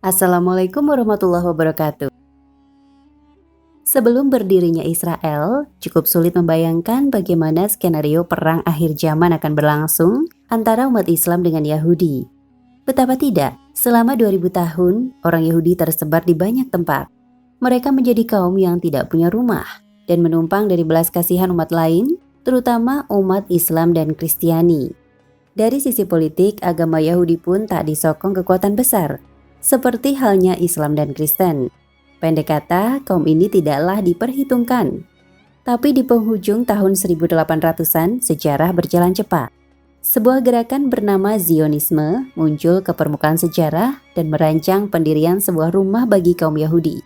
Assalamualaikum warahmatullahi wabarakatuh. Sebelum berdirinya Israel, cukup sulit membayangkan bagaimana skenario perang akhir zaman akan berlangsung antara umat Islam dengan Yahudi. Betapa tidak, selama 2000 tahun, orang Yahudi tersebar di banyak tempat. Mereka menjadi kaum yang tidak punya rumah dan menumpang dari belas kasihan umat lain, terutama umat Islam dan Kristiani. Dari sisi politik, agama Yahudi pun tak disokong kekuatan besar, seperti halnya Islam dan Kristen. Pendek kata, kaum ini tidaklah diperhitungkan. Tapi di penghujung tahun 1800-an, sejarah berjalan cepat. Sebuah gerakan bernama Zionisme muncul ke permukaan sejarah dan merancang pendirian sebuah rumah bagi kaum Yahudi.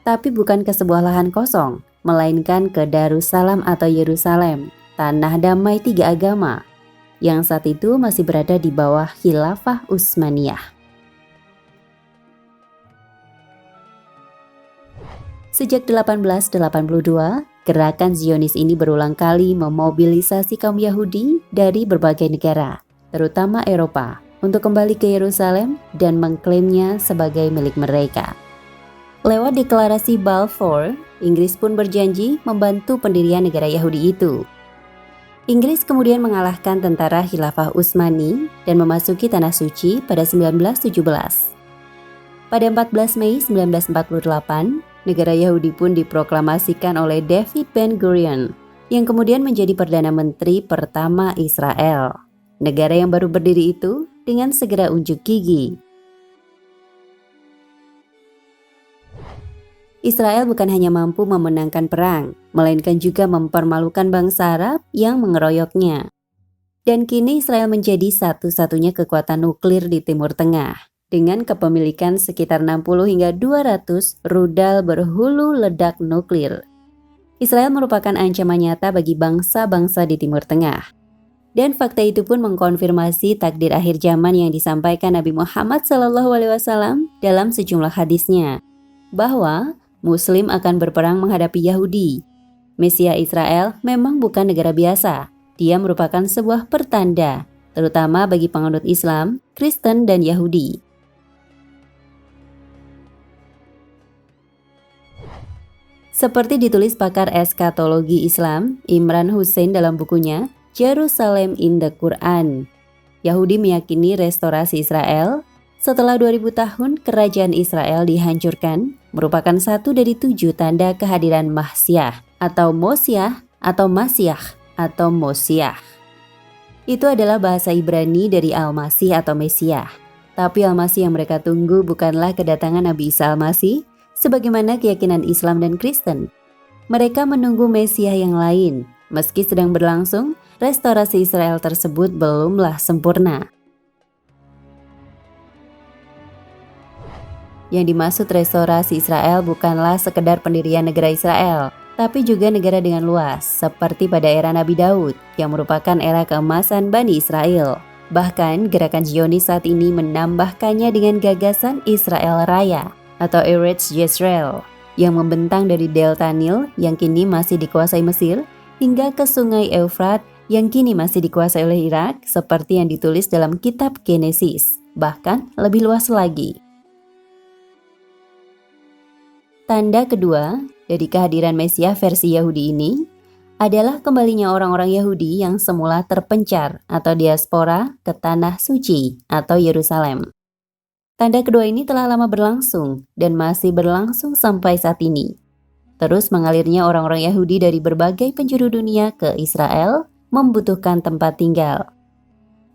Tapi bukan ke sebuah lahan kosong, melainkan ke Darussalam atau Yerusalem, tanah damai tiga agama, yang saat itu masih berada di bawah Khilafah Utsmaniyah. Sejak 1882, gerakan Zionis ini berulang kali memobilisasi kaum Yahudi dari berbagai negara, terutama Eropa, untuk kembali ke Yerusalem dan mengklaimnya sebagai milik mereka. Lewat deklarasi Balfour, Inggris pun berjanji membantu pendirian negara Yahudi itu. Inggris kemudian mengalahkan tentara Khilafah Utsmani dan memasuki Tanah Suci pada 1917. Pada 14 Mei 1948, negara Yahudi pun diproklamasikan oleh David Ben-Gurion, yang kemudian menjadi Perdana Menteri pertama Israel. Negara yang baru berdiri itu dengan segera unjuk gigi. Israel bukan hanya mampu memenangkan perang, melainkan juga mempermalukan bangsa Arab yang mengeroyoknya. Dan kini Israel menjadi satu-satunya kekuatan nuklir di Timur Tengah, dengan kepemilikan sekitar 60 hingga 200 rudal berhulu ledak nuklir. Israel merupakan ancaman nyata bagi bangsa-bangsa di Timur Tengah. Dan fakta itu pun mengkonfirmasi takdir akhir zaman yang disampaikan Nabi Muhammad SAW dalam sejumlah hadisnya, bahwa Muslim akan berperang menghadapi Yahudi. Mesias Israel memang bukan negara biasa, dia merupakan sebuah pertanda, terutama bagi penganut Islam, Kristen, dan Yahudi. Seperti ditulis pakar eskatologi Islam, Imran Hussein dalam bukunya Jerusalem in the Quran, Yahudi meyakini restorasi Israel setelah 2000 tahun kerajaan Israel dihancurkan merupakan satu dari 7 tanda kehadiran Mahsyah atau Mosiah atau Masyah atau Mosiah. Itu adalah bahasa Ibrani dari Al-Masih atau Mesias. Tapi Al-Masih yang mereka tunggu bukanlah kedatangan Nabi Isa Al-Masih, sebagaimana keyakinan Islam dan Kristen. Mereka menunggu Mesias yang lain. Meski sedang berlangsung, restorasi Israel tersebut belumlah sempurna. Yang dimaksud restorasi Israel bukanlah sekedar pendirian negara Israel, tapi juga negara dengan luas, seperti pada era Nabi Daud, yang merupakan era keemasan Bani Israel. Bahkan, gerakan Zionis saat ini menambahkannya dengan gagasan Israel Raya, atau Eretz Yisrael, yang membentang dari delta Nil yang kini masih dikuasai Mesir, hingga ke sungai Eufrat yang kini masih dikuasai oleh Irak, seperti yang ditulis dalam kitab Genesis, bahkan lebih luas lagi. Tanda kedua dari kehadiran Mesias versi Yahudi ini adalah kembalinya orang-orang Yahudi yang semula terpencar atau diaspora ke Tanah Suci atau Yerusalem. Tanda kedua ini telah lama berlangsung dan masih berlangsung sampai saat ini. Terus mengalirnya orang-orang Yahudi dari berbagai penjuru dunia ke Israel membutuhkan tempat tinggal.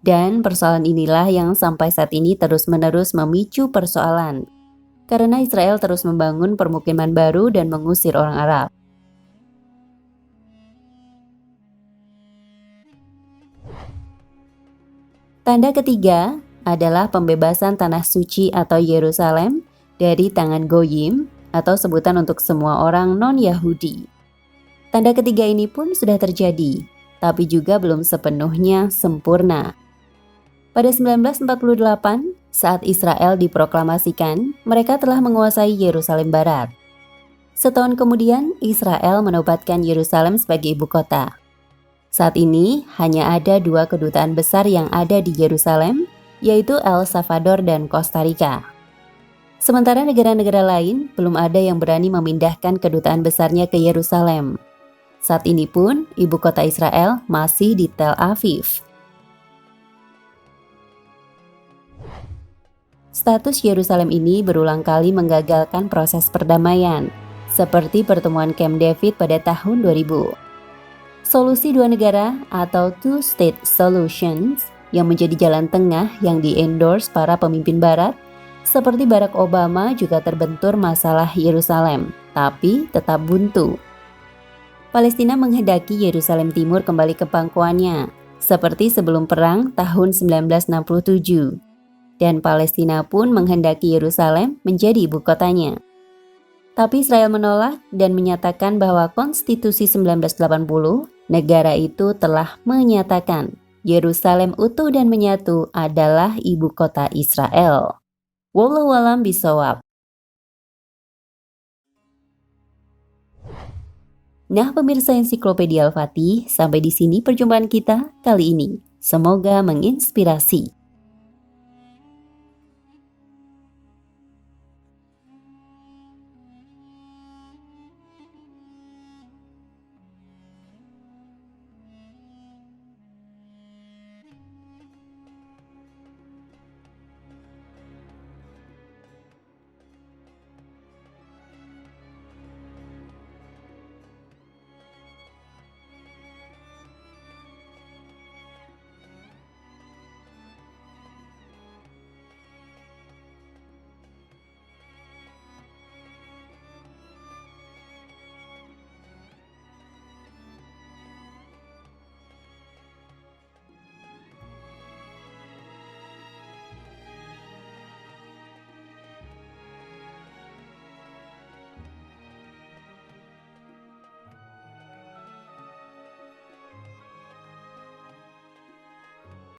Dan persoalan inilah yang sampai saat ini terus-menerus memicu persoalan. Karena Israel terus membangun permukiman baru dan mengusir orang Arab. Tanda ketiga adalah pembebasan Tanah Suci atau Yerusalem dari tangan Goyim atau sebutan untuk semua orang non-Yahudi. Tanda ketiga ini pun sudah terjadi, tapi juga belum sepenuhnya sempurna. Pada 1948, saat Israel diproklamasikan, mereka telah menguasai Yerusalem Barat. Setahun kemudian, Israel menobatkan Yerusalem sebagai ibu kota. Saat ini, hanya ada 2 kedutaan besar yang ada di Yerusalem, yaitu El Salvador dan Costa Rica. Sementara negara-negara lain belum ada yang berani memindahkan kedutaan besarnya ke Yerusalem. Saat ini pun, ibu kota Israel masih di Tel Aviv. Status Yerusalem ini berulang kali menggagalkan proses perdamaian, seperti pertemuan Camp David pada tahun 2000. Solusi dua negara atau two-state solutions yang menjadi jalan tengah yang di-endorse para pemimpin barat, seperti Barack Obama juga terbentur masalah Yerusalem, tapi tetap buntu. Palestina menghendaki Yerusalem Timur kembali ke pangkuannya, seperti sebelum perang tahun 1967. Dan Palestina pun menghendaki Yerusalem menjadi ibu kotanya. Tapi Israel menolak dan menyatakan bahwa Konstitusi 1980 negara itu telah menyatakan Yerusalem utuh dan menyatu adalah ibu kota Israel. Wallahu a'lam bishawab. Nah, pemirsa Ensiklopedia Al-Fatih, sampai di sini perjumpaan kita kali ini. Semoga menginspirasi.